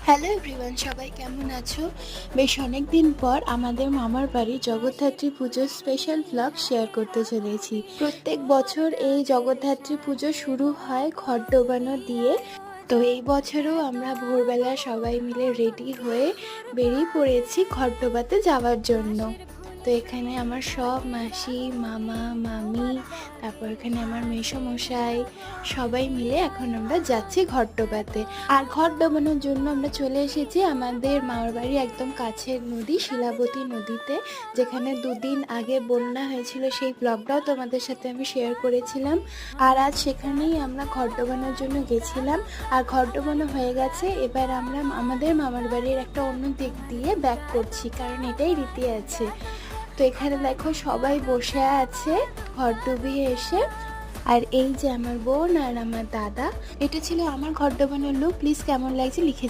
Hello everyone, সবাই কেমন আছো? বেশ অনেক দিন পর আমাদের মামার বাড়ি জগদ্ধাত্রী পুজোর স্পেশাল ভ্লগ শেয়ার করতে চলেছি। প্রত্যেক বছর এই জগদ্ধাত্রী পুজো শুরু হয় ঘট ডোবানো দিয়ে। তো এই বছরও আমরা ভোরবেলা সবাই মিলে রেডি হয়ে বেরিয়ে পড়েছি ঘট ডোবাতে যাওয়ার জন্য। তো এখানে আমার সব মাসি, মামা, মামি, তারপর এখানে আমার মেসোমশাই সবাই মিলে এখন আমরা যাচ্ছি ঘট ডোবাতে। আর ঘট ডোবানোর জন্য আমরা চলে এসেছি আমাদের মামার বাড়ি একদম কাছের নদী শিলাবতী নদীতে, যেখানে দুদিন আগে বন্যা হয়েছিল। সেই ব্লগটাও তোমাদের সাথে আমি শেয়ার করেছিলাম। আর আজ সেখানেই আমরা ঘট ডোবানোর জন্য গেছিলাম। আর ঘট ডোবানো হয়ে গেছে, এবার আমরা আমাদের মামার বাড়ির একটা অন্য দিক দিয়ে ব্যাক করছি, কারণ এটাই রীতি আছে। তো এখানে দেখো সবাই বসে আছে ঘট ডুবিয়ে এসে। আর এই যে আমার বোন আর আমার দাদা, এটা ছিল আমার ঘট ডোবানোর লুক। প্লিজ কেমন লাগছে লিখে